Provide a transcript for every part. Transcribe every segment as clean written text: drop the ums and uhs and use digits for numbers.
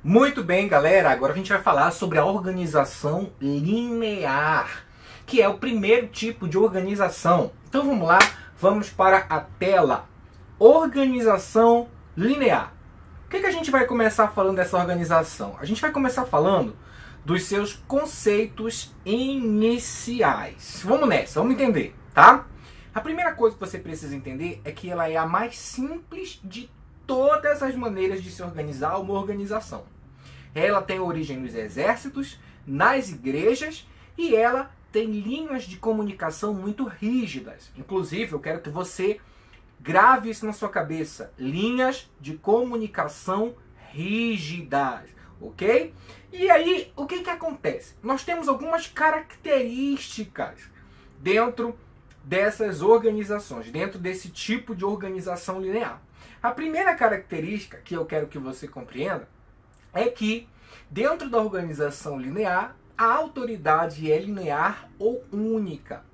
Muito bem, galera. Agora a gente vai falar sobre a organização linear, que é o primeiro tipo de organização. Então vamos lá, vamos para a tela. Organização linear. O que a gente vai começar falando dessa organização? A gente vai começar falando dos seus conceitos iniciais. Vamos nessa, vamos entender, tá? A primeira coisa que você precisa entender é que ela é a mais simples de todas as maneiras de se organizar uma organização. Ela tem origem nos exércitos, nas igrejas e ela tem linhas de comunicação muito rígidas. Inclusive, eu quero que você grave isso na sua cabeça. Linhas de comunicação rígidas, ok? E aí, o que acontece? Nós temos algumas características dentro dessas organizações, dentro desse tipo de organização linear. A primeira característica que eu quero que você compreenda é que dentro da organização linear, a autoridade é linear ou única.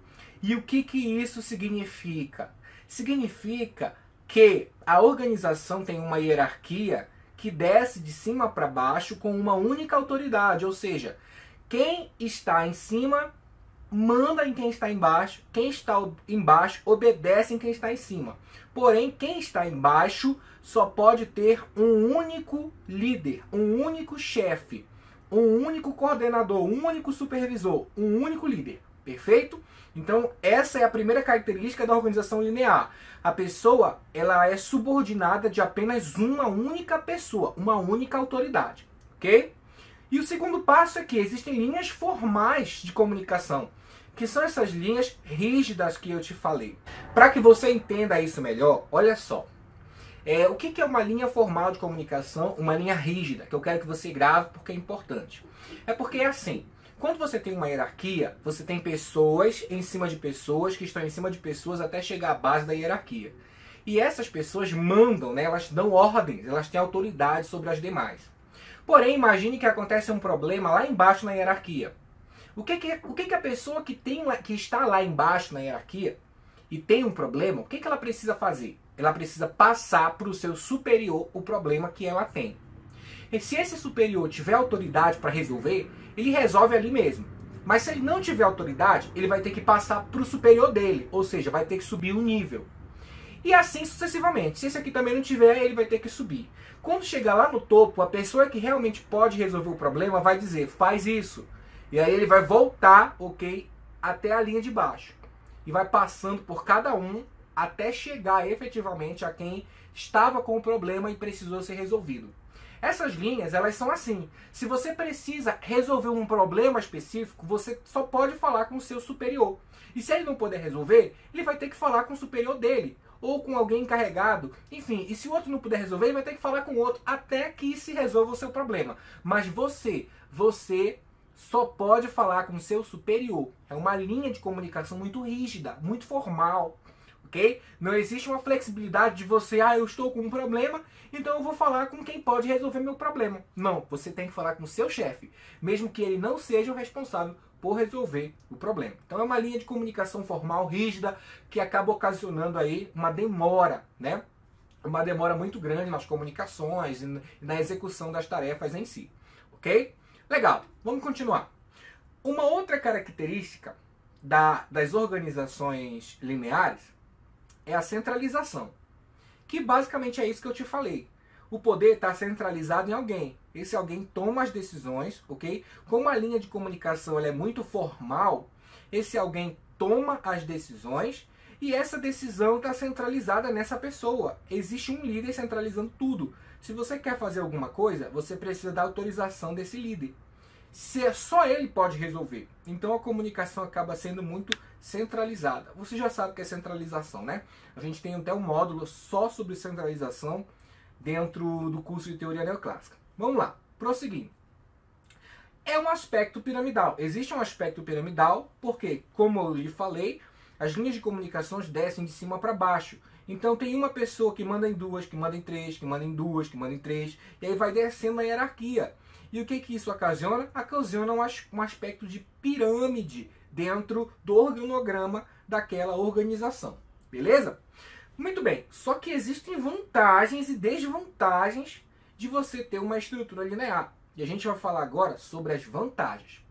E o que isso significa? Significa que a organização tem uma hierarquia que desce de cima para baixo com uma única autoridade, ou seja, quem está em cima manda em quem está embaixo obedece em quem está em cima. Porém, quem está embaixo só pode ter um único líder, um único chefe, um único coordenador, um único supervisor, um único líder. Perfeito? Então, essa é a primeira característica da organização linear. A pessoa, ela é subordinada de apenas uma única pessoa, uma única autoridade. Ok? E o segundo passo é que existem linhas formais de comunicação, que são essas linhas rígidas que eu te falei. Para que você entenda isso melhor, olha só. O que é uma linha formal de comunicação, uma linha rígida, que eu quero que você grave porque é importante. É porque é assim, quando você tem uma hierarquia, você tem pessoas em cima de pessoas, que estão em cima de pessoas até chegar à base da hierarquia. E essas pessoas mandam, né? Elas dão ordens, elas têm autoridade sobre as demais. Porém, imagine que acontece um problema lá embaixo na hierarquia. O que a pessoa que está lá embaixo na hierarquia e tem um problema, o que ela precisa fazer? Ela precisa passar para o seu superior o problema que ela tem. E se esse superior tiver autoridade para resolver, ele resolve ali mesmo. Mas se ele não tiver autoridade, ele vai ter que passar para o superior dele, ou seja, vai ter que subir um nível. E assim sucessivamente. Se esse aqui também não tiver, ele vai ter que subir. Quando chegar lá no topo, a pessoa que realmente pode resolver o problema vai dizer, faz isso. E aí ele vai voltar, ok, até a linha de baixo. E vai passando por cada um até chegar efetivamente a quem estava com o problema e precisou ser resolvido. Essas linhas, elas são assim. Se você precisa resolver um problema específico, você só pode falar com o seu superior. E se ele não puder resolver, ele vai ter que falar com o superior dele. Ou com alguém encarregado. Enfim, e se o outro não puder resolver, ele vai ter que falar com o outro até que se resolva o seu problema. Mas você só pode falar com o seu superior. É uma linha de comunicação muito rígida, muito formal. Ok? Não existe uma flexibilidade de você, eu estou com um problema, então eu vou falar com quem pode resolver meu problema. Não, você tem que falar com o seu chefe, mesmo que ele não seja o responsável por resolver o problema. Então é uma linha de comunicação formal, rígida, que acaba ocasionando aí uma demora, né? Uma demora muito grande nas comunicações e na execução das tarefas em si. Ok? Legal, vamos continuar. Uma outra característica das organizações lineares é a centralização, que basicamente é isso que eu te falei. O poder está centralizado em alguém. Esse alguém toma as decisões, ok? Como a linha de comunicação ela é muito formal, esse alguém toma as decisões e essa decisão está centralizada nessa pessoa. Existe um líder centralizando tudo. Se você quer fazer alguma coisa, você precisa da autorização desse líder. Só ele pode resolver. Então a comunicação acaba sendo muito centralizada. Você já sabe o que é centralização, né? A gente tem até um módulo só sobre centralização dentro do curso de teoria neoclássica. Vamos lá, prosseguindo. É um aspecto piramidal. Existe um aspecto piramidal porque, como eu lhe falei, as linhas de comunicações descem de cima para baixo. Então tem uma pessoa que manda em duas, que manda em três, que manda em duas, que manda em três, e aí vai descendo a hierarquia. E o que isso ocasiona? Ocasiona um aspecto de pirâmide dentro do organograma daquela organização. Beleza? Muito bem, só que existem vantagens e desvantagens de você ter uma estrutura linear. E a gente vai falar agora sobre as vantagens.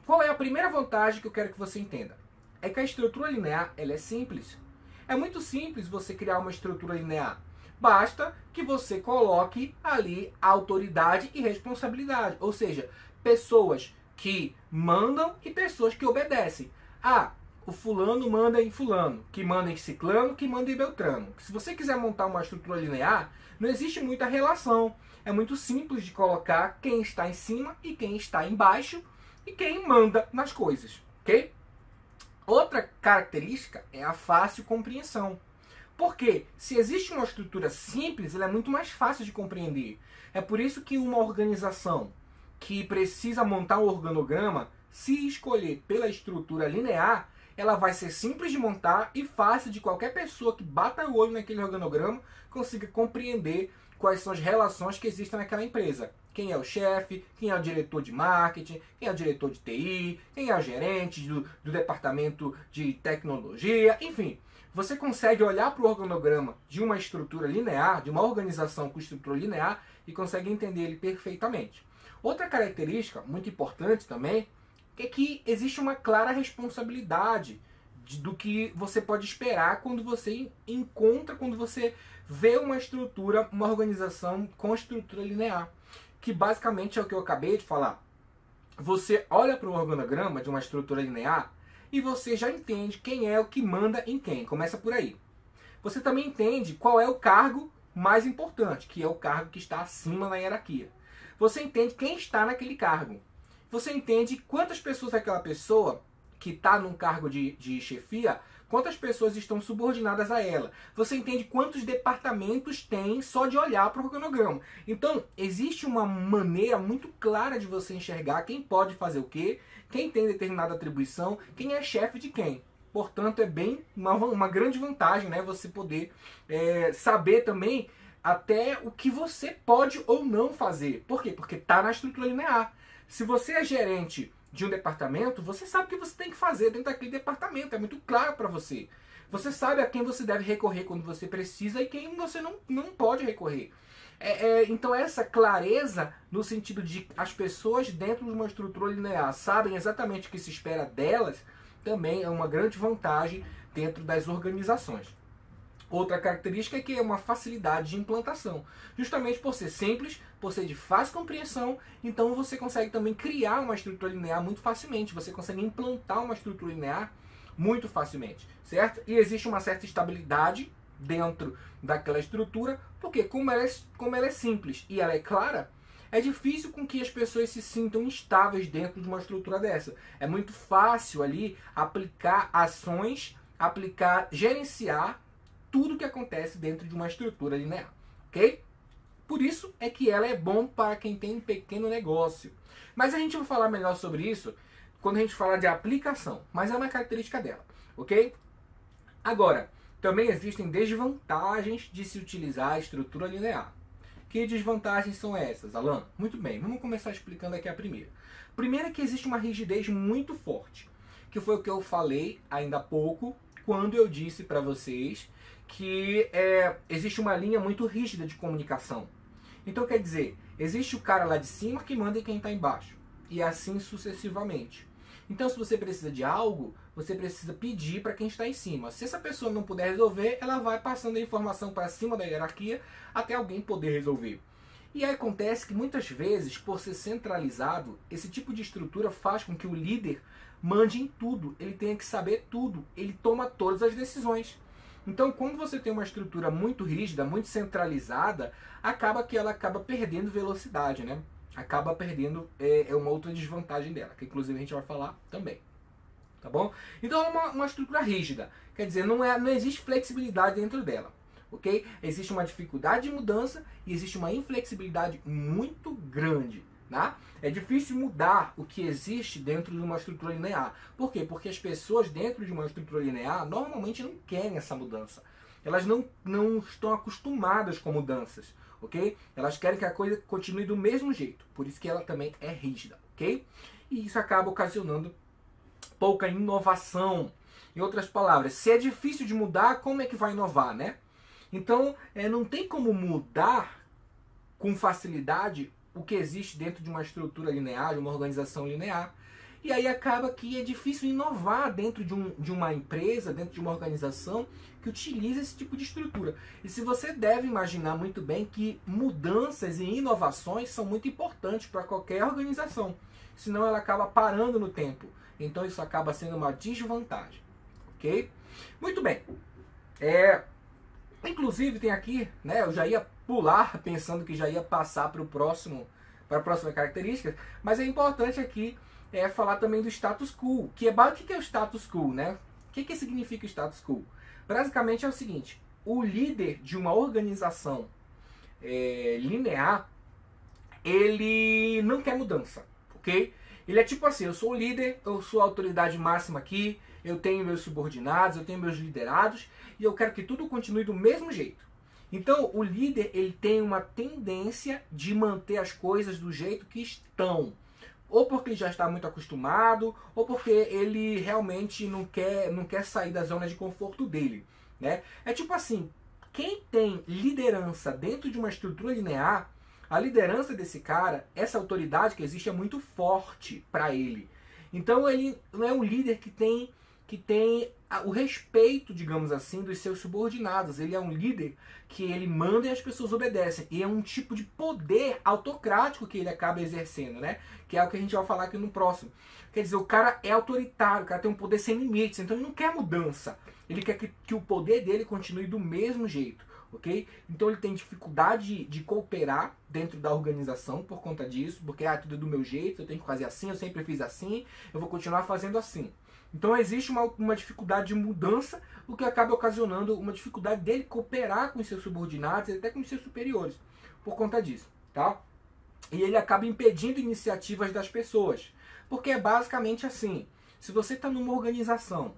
Qual é a primeira vantagem que eu quero que você entenda? É que a estrutura linear ela é simples. É muito simples você criar uma estrutura linear. Basta que você coloque ali autoridade e responsabilidade. Ou seja, pessoas que mandam e pessoas que obedecem. Ah, o fulano manda em fulano, que manda em ciclano, que manda em beltrano. Se você quiser montar uma estrutura linear, não existe muita relação. É muito simples de colocar quem está em cima e quem está embaixo e quem manda nas coisas, ok? Outra característica é a fácil compreensão. Porque se existe uma estrutura simples, ela é muito mais fácil de compreender. É por isso que uma organização que precisa montar um organograma, se escolher pela estrutura linear, ela vai ser simples de montar e fácil de qualquer pessoa que bata o olho naquele organograma consiga compreender quais são as relações que existem naquela empresa. Quem é o chefe, quem é o diretor de marketing, quem é o diretor de TI, quem é o gerente do departamento de tecnologia, enfim. Você consegue olhar para o organograma de uma estrutura linear, de uma organização com estrutura linear, e consegue entender ele perfeitamente. Outra característica muito importante também é que existe uma clara responsabilidade do que você pode esperar quando você encontra, quando você vê uma estrutura, uma organização com estrutura linear. Que basicamente é o que eu acabei de falar. Você olha para o organograma de uma estrutura linear e você já entende quem é o que manda em quem. Começa por aí. Você também entende qual é o cargo mais importante, que é o cargo que está acima na hierarquia. Você entende quem está naquele cargo. Você entende quantas pessoas aquela pessoa que está num cargo de chefia, quantas pessoas estão subordinadas a ela. Você entende quantos departamentos tem só de olhar para o organograma. Então, existe uma maneira muito clara de você enxergar quem pode fazer o quê, quem tem determinada atribuição, quem é chefe de quem. Portanto, é bem uma grande vantagem, né, você poder saber também até o que você pode ou não fazer. Por quê? Porque está na estrutura linear. Se você é gerente de um departamento, você sabe o que você tem que fazer dentro daquele departamento. É muito claro para você. Você sabe a quem você deve recorrer quando você precisa e quem você não pode recorrer. Então essa clareza no sentido de as pessoas dentro de uma estrutura linear sabem exatamente o que se espera delas, também é uma grande vantagem dentro das organizações. Outra característica é que é uma facilidade de implantação. Justamente por ser simples, por ser de fácil compreensão, então você consegue também criar uma estrutura linear muito facilmente. Você consegue implantar uma estrutura linear muito facilmente, certo? E existe uma certa estabilidade dentro daquela estrutura, porque como ela é simples e ela é clara, é difícil com que as pessoas se sintam instáveis dentro de uma estrutura dessa. É muito fácil ali aplicar ações, gerenciar tudo que acontece dentro de uma estrutura linear, ok? Por isso é que ela é bom para quem tem um pequeno negócio. Mas a gente vai falar melhor sobre isso quando a gente falar de aplicação, mas é uma característica dela, ok? Agora, também existem desvantagens de se utilizar a estrutura linear. Que desvantagens são essas, Alan? Muito bem, vamos começar explicando aqui a primeira. Primeiro é que existe uma rigidez muito forte, que foi o que eu falei ainda há pouco, quando eu disse para vocês que existe uma linha muito rígida de comunicação. Então quer dizer, existe o cara lá de cima que manda em quem está embaixo. E assim sucessivamente. Então se você precisa de algo, você precisa pedir para quem está em cima. Se essa pessoa não puder resolver, ela vai passando a informação para cima da hierarquia até alguém poder resolver. E aí acontece que muitas vezes, por ser centralizado, esse tipo de estrutura faz com que o líder mande em tudo. Ele tenha que saber tudo. Ele toma todas as decisões. Então, quando você tem uma estrutura muito rígida, muito centralizada, acaba que ela acaba perdendo velocidade, né? Acaba perdendo, uma outra desvantagem dela, que inclusive a gente vai falar também. Tá bom? Então é uma estrutura rígida. Quer dizer, não existe flexibilidade dentro dela. Ok? Existe uma dificuldade de mudança e existe uma inflexibilidade muito grande. Tá? É difícil mudar o que existe dentro de uma estrutura linear. Por quê? Porque as pessoas dentro de uma estrutura linear normalmente não querem essa mudança. Elas não estão acostumadas com mudanças. Ok? Elas querem que a coisa continue do mesmo jeito. Por isso que ela também é rígida. Ok? E isso acaba ocasionando pouca inovação. Em outras palavras, se é difícil de mudar, como é que vai inovar, né? Então, não tem como mudar com facilidade o que existe dentro de uma estrutura linear, de uma organização linear. E aí acaba que é difícil inovar dentro de uma empresa, dentro de uma organização que utiliza esse tipo de estrutura. E se você deve imaginar muito bem que mudanças e inovações são muito importantes para qualquer organização. Senão ela acaba parando no tempo. Então isso acaba sendo uma desvantagem. Ok? Muito bem. Inclusive tem aqui, né, eu já ia pular pensando que já ia passar para a próxima característica, mas é importante aqui falar também do status quo, o que é o status quo, né? O que significa o status quo? Basicamente é o seguinte: o líder de uma organização linear, ele não quer mudança, ok? Ele é tipo assim: eu sou o líder, eu sou a autoridade máxima aqui, eu tenho meus subordinados, eu tenho meus liderados, e eu quero que tudo continue do mesmo jeito. Então, o líder, ele tem uma tendência de manter as coisas do jeito que estão. Ou porque ele já está muito acostumado, ou porque ele realmente não quer sair da zona de conforto dele, né? É tipo assim: quem tem liderança dentro de uma estrutura linear, a liderança desse cara, essa autoridade que existe é muito forte para ele. Então ele não é um líder que tem o respeito, digamos assim, dos seus subordinados. Ele é um líder que ele manda e as pessoas obedecem. E é um tipo de poder autocrático que ele acaba exercendo, né? Que é o que a gente vai falar aqui no próximo. Quer dizer, o cara é autoritário, o cara tem um poder sem limites, então ele não quer mudança. Ele quer que o poder dele continue do mesmo jeito, ok? Então ele tem dificuldade de cooperar dentro da organização por conta disso, porque tudo é do meu jeito, eu tenho que fazer assim, eu sempre fiz assim, eu vou continuar fazendo assim. Então existe uma dificuldade de mudança, o que acaba ocasionando uma dificuldade dele cooperar com os seus subordinados e até com os seus superiores, por conta disso, tá? E ele acaba impedindo iniciativas das pessoas, porque é basicamente assim: se você está numa organização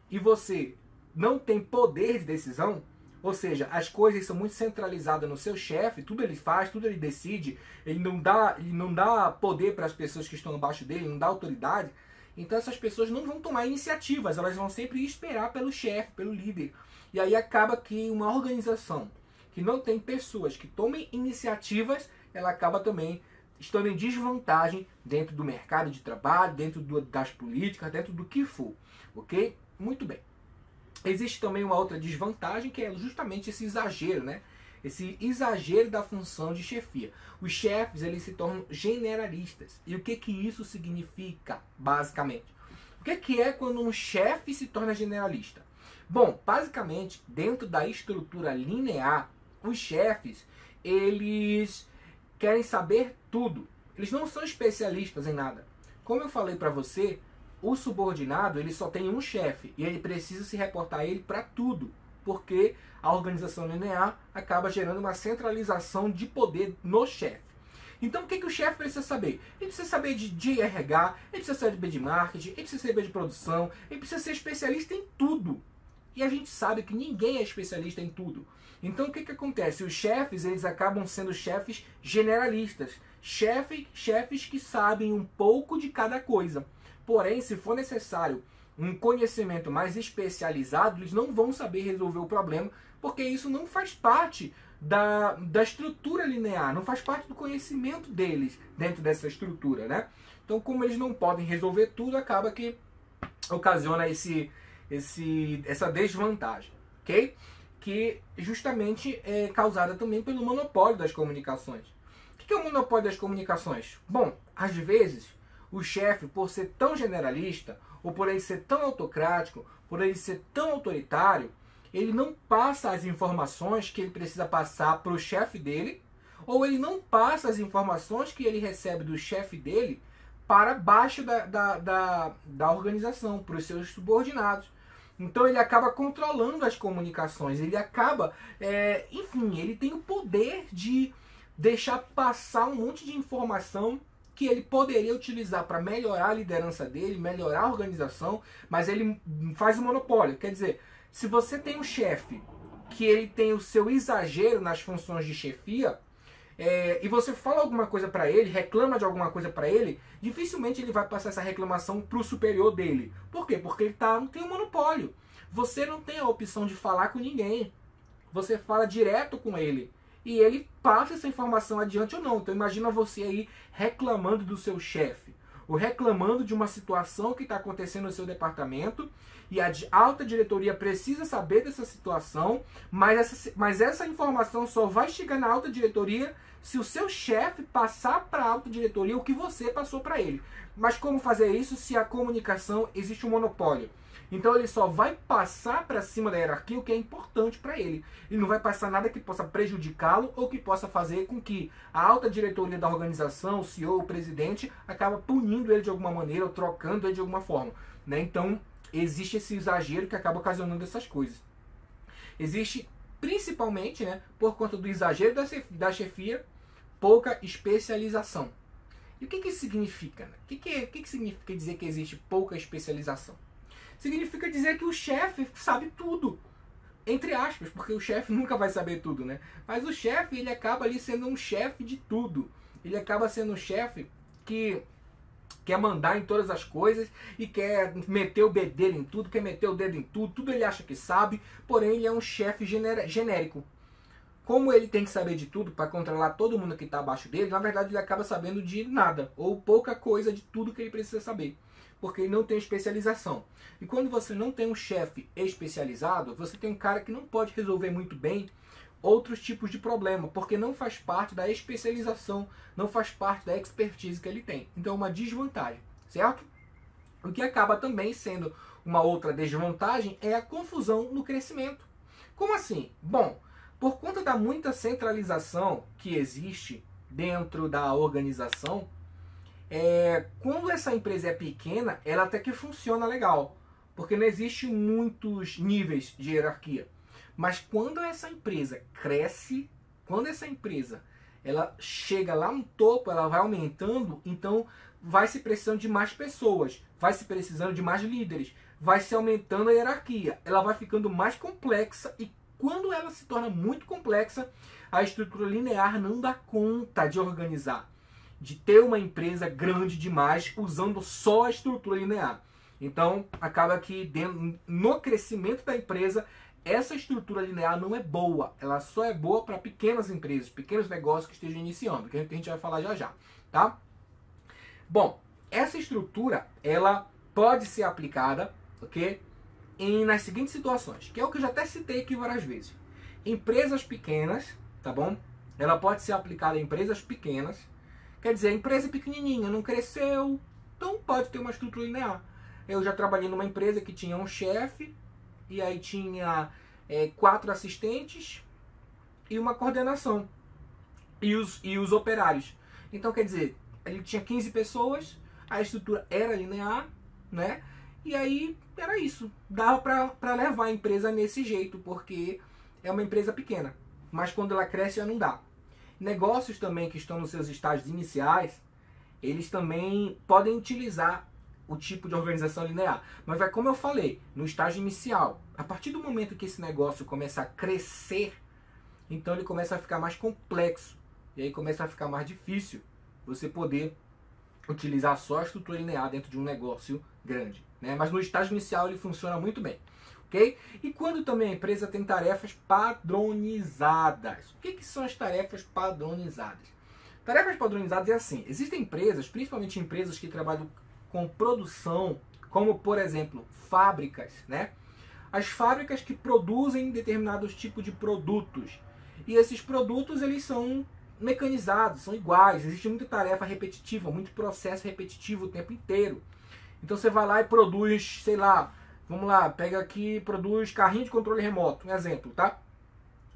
e você não tem poder de decisão, ou seja, as coisas são muito centralizadas no seu chefe, tudo ele faz, tudo ele decide, ele não dá poder para as pessoas que estão abaixo dele, não dá autoridade. Então essas pessoas não vão tomar iniciativas, elas vão sempre esperar pelo chefe, pelo líder. E aí acaba que uma organização que não tem pessoas que tomem iniciativas, ela acaba também estando em desvantagem dentro do mercado de trabalho, dentro das políticas, dentro do que for. Ok? Muito bem. Existe também uma outra desvantagem, que é justamente esse exagero, né? Esse exagero da função de chefia. Os chefes, eles se tornam generalistas. E o que isso significa, basicamente? O que é quando um chefe se torna generalista? Bom, basicamente, dentro da estrutura linear, os chefes, eles querem saber tudo. Eles não são especialistas em nada. Como eu falei para você, o subordinado, ele só tem um chefe e ele precisa se reportar a ele para tudo, porque a organização linear acaba gerando uma centralização de poder no chefe. Então o que o chefe precisa saber? Ele precisa saber de RH, ele precisa saber de marketing, ele precisa saber de produção, ele precisa ser especialista em tudo. E a gente sabe que ninguém é especialista em tudo. Então o que acontece? Os chefes, eles acabam sendo chefes generalistas, chefes que sabem um pouco de cada coisa. Porém, se for necessário um conhecimento mais especializado, eles não vão saber resolver o problema, porque isso não faz parte da estrutura linear, não faz parte do conhecimento deles dentro dessa estrutura, né? Então, como eles não podem resolver tudo, acaba que ocasiona essa desvantagem, ok? Que justamente é causada também pelo monopólio das comunicações. O que é o monopólio das comunicações? Bom, às vezes o chefe, por ser tão generalista, ou por ele ser tão autocrático, por ele ser tão autoritário, ele não passa as informações que ele precisa passar para o chefe dele, ou ele não passa as informações que ele recebe do chefe dele para baixo da organização, para os seus subordinados. Então ele acaba controlando as comunicações, ele acaba, enfim, ele tem o poder de deixar passar um monte de informação que ele poderia utilizar para melhorar a liderança dele, melhorar a organização, mas ele faz o monopólio. Quer dizer, se você tem um chefe que ele tem o seu exagero nas funções de chefia, e você fala alguma coisa para ele, reclama de alguma coisa para ele, dificilmente ele vai passar essa reclamação para o superior dele. Por quê? Porque ele não tem um monopólio. Você não tem a opção de falar com ninguém. Você fala direto com ele. e ele passa essa informação adiante ou não. Então imagina você aí reclamando do seu chefe, ou reclamando de uma situação que está acontecendo no seu departamento, e a alta diretoria precisa saber dessa situação, mas essa informação só vai chegar na alta diretoria se o seu chefe passar para a alta diretoria o que você passou para ele. Mas como fazer isso se a comunicação existe um monopólio? Então ele só vai passar para cima da hierarquia o que é importante para ele. Ele não vai passar nada que possa prejudicá-lo ou que possa fazer com que a alta diretoria da organização, o CEO, o presidente, acaba punindo ele de alguma maneira ou trocando ele de alguma forma, né? Então existe esse exagero que acaba ocasionando essas coisas. Existe principalmente, né, por conta do exagero da chefia, pouca especialização. E o que isso significa? Né? O que significa dizer que existe pouca especialização? Significa dizer que o chefe sabe tudo, entre aspas, porque o chefe nunca vai saber tudo, né? Mas o chefe, ele acaba ali sendo um chefe de tudo. Ele acaba sendo um chefe que quer mandar em todas as coisas e quer meter o bedelho em tudo, quer meter o dedo em tudo, tudo ele acha que sabe, porém ele é um chefe genérico. Como ele tem que saber de tudo para controlar todo mundo que está abaixo dele, na verdade ele acaba sabendo de nada, ou pouca coisa de tudo que ele precisa saber, porque ele não tem especialização. E quando você não tem um chefe especializado, você tem um cara que não pode resolver muito bem outros tipos de problema, porque não faz parte da especialização, não faz parte da expertise que ele tem. Então é uma desvantagem, certo? O que acaba também sendo uma outra desvantagem é a confusão no crescimento. Como assim? Bom, por conta da muita centralização que existe dentro da organização, quando essa empresa é pequena, ela até que funciona legal, porque não existe muitos níveis de hierarquia. Mas quando essa empresa cresce, quando essa empresa ela chega lá no topo, ela vai aumentando, então vai se precisando de mais pessoas, vai se precisando de mais líderes, vai se aumentando a hierarquia, ela vai ficando mais complexa e quando ela se torna muito complexa, a estrutura linear não dá conta de organizar, de ter uma empresa grande demais usando só a estrutura linear. Então acaba que no crescimento da empresa, essa estrutura linear não é boa. Ela só é boa para pequenas empresas, pequenos negócios que estejam iniciando, que a gente vai falar já já, tá? Bom, essa estrutura, ela pode ser aplicada, ok? Nas seguintes situações, que é o que eu já até citei aqui várias vezes. Empresas pequenas, tá bom? Ela pode ser aplicada em empresas pequenas. Quer dizer, a empresa pequenininha não cresceu, então pode ter uma estrutura linear. Eu já trabalhei numa empresa que tinha um chefe, e aí tinha 4 assistentes e uma coordenação. E os operários. Então, quer dizer, ele tinha 15 pessoas, a estrutura era linear, né? E aí era isso. Dava para levar a empresa nesse jeito, porque é uma empresa pequena. Mas quando ela cresce já não dá. Negócios também que estão nos seus estágios iniciais, eles também podem utilizar o tipo de organização linear. Mas vai como eu falei, no estágio inicial. A partir do momento que esse negócio começa a crescer, então ele começa a ficar mais complexo. E aí começa a ficar mais difícil você poder utilizar só a estrutura linear dentro de um negócio grande, né? Mas no estágio inicial ele funciona muito bem. Okay? E quando também a empresa tem tarefas padronizadas. O que são as tarefas padronizadas? Tarefas padronizadas é assim. Existem empresas, principalmente empresas que trabalham com produção, como por exemplo, fábricas, né? As fábricas que produzem determinados tipos de produtos. E esses produtos, eles são mecanizados, são iguais. Existe muita tarefa repetitiva, muito processo repetitivo o tempo inteiro. Então você vai lá e produz, sei lá, vamos lá, pega aqui, produz carrinho de controle remoto, um exemplo, tá?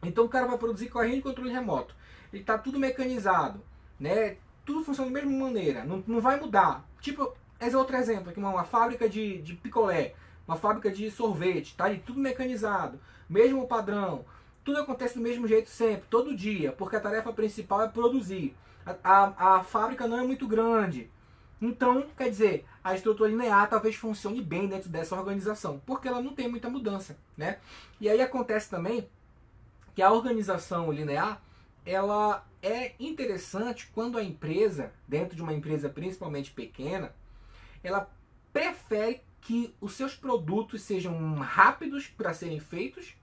Então o cara vai produzir carrinho de controle remoto. Ele tá tudo mecanizado, né? Tudo funciona da mesma maneira, não vai mudar. Tipo, esse é outro exemplo aqui, uma fábrica de picolé, uma fábrica de sorvete, tá ali tudo mecanizado, mesmo padrão, tudo acontece do mesmo jeito sempre, todo dia, porque a tarefa principal é produzir. A fábrica não é muito grande, então, quer dizer, a estrutura linear talvez funcione bem dentro dessa organização, porque ela não tem muita mudança, né? E aí acontece também que a organização linear, ela é interessante quando a empresa, dentro de uma empresa principalmente pequena, ela prefere que os seus produtos sejam rápidos para serem feitos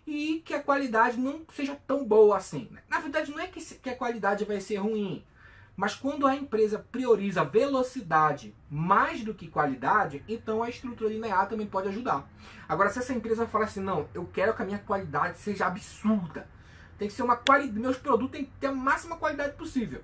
e que a qualidade não seja tão boa assim. Na verdade, não é que a qualidade vai ser ruim, mas quando a empresa prioriza velocidade mais do que qualidade, então a estrutura linear também pode ajudar. Agora, se essa empresa fala assim, não, eu quero que a minha qualidade seja absurda, tem que ser uma qualidade, meus produtos têm que ter a máxima qualidade possível,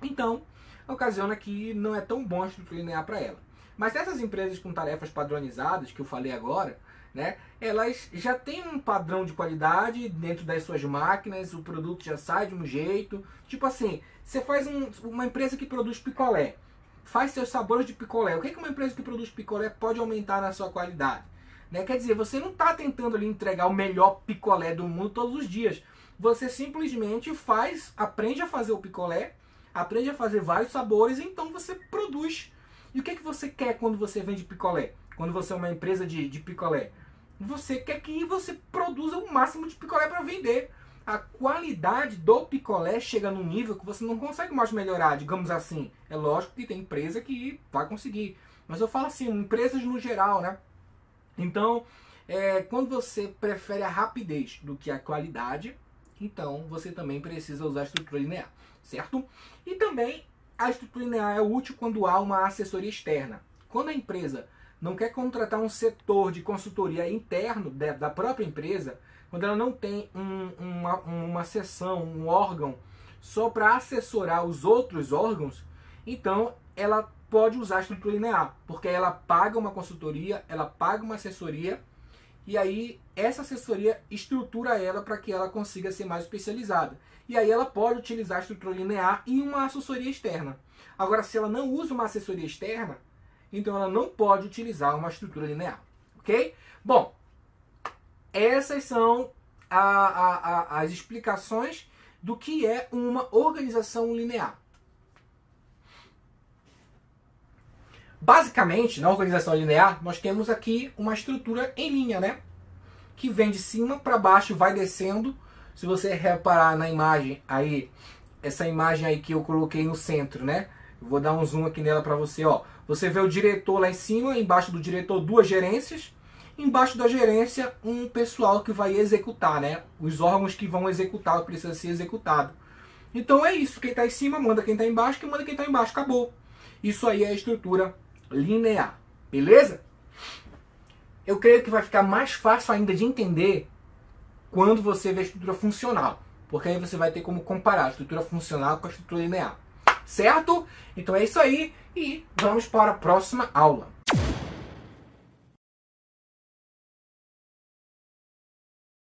então ocasiona que não é tão bom a estrutura linear para ela. Mas essas empresas com tarefas padronizadas, que eu falei agora, né, elas já têm um padrão de qualidade dentro das suas máquinas, o produto já sai de um jeito. Tipo assim, você faz uma empresa que produz picolé, faz seus sabores de picolé. O que uma empresa que produz picolé pode aumentar na sua qualidade? Né? Quer dizer, você não está tentando ali entregar o melhor picolé do mundo todos os dias. Você simplesmente aprende a fazer o picolé, aprende a fazer vários sabores, e então você produz. E o que você quer quando você vende picolé? Quando você é uma empresa de picolé? Você quer que você produza o máximo de picolé para vender. A qualidade do picolé chega num nível que você não consegue mais melhorar, digamos assim. É lógico que tem empresa que vai conseguir. Mas eu falo assim, empresas no geral, né? Então, quando você prefere a rapidez do que a qualidade, então você também precisa usar a estrutura linear, certo? E também a estrutura linear é útil quando há uma assessoria externa. Quando a empresa não quer contratar um setor de consultoria interno da própria empresa, quando ela não tem uma seção, um órgão só para assessorar os outros órgãos, então ela pode usar a estrutura linear, porque ela paga uma consultoria, ela paga uma assessoria, e aí essa assessoria estrutura ela para que ela consiga ser mais especializada. E aí ela pode utilizar a estrutura linear e uma assessoria externa. Agora, se ela não usa uma assessoria externa, então ela não pode utilizar uma estrutura linear. Ok? Bom, essas são as explicações do que é uma organização linear. Basicamente, na organização linear, nós temos aqui uma estrutura em linha, né? Que vem de cima para baixo, vai descendo. Se você reparar na imagem aí, essa imagem aí que eu coloquei no centro, né? Eu vou dar um zoom aqui nela para você, ó. Você vê o diretor lá em cima, embaixo do diretor duas gerências, embaixo da gerência um pessoal que vai executar, né? Os órgãos que vão executar o que precisa ser executado. Então é isso, quem está em cima manda quem está embaixo, quem manda quem está embaixo, acabou. Isso aí é a estrutura linear, beleza? Eu creio que vai ficar mais fácil ainda de entender quando você vê a estrutura funcional, porque aí você vai ter como comparar a estrutura funcional com a estrutura linear, certo? Então é isso aí e vamos para a próxima aula.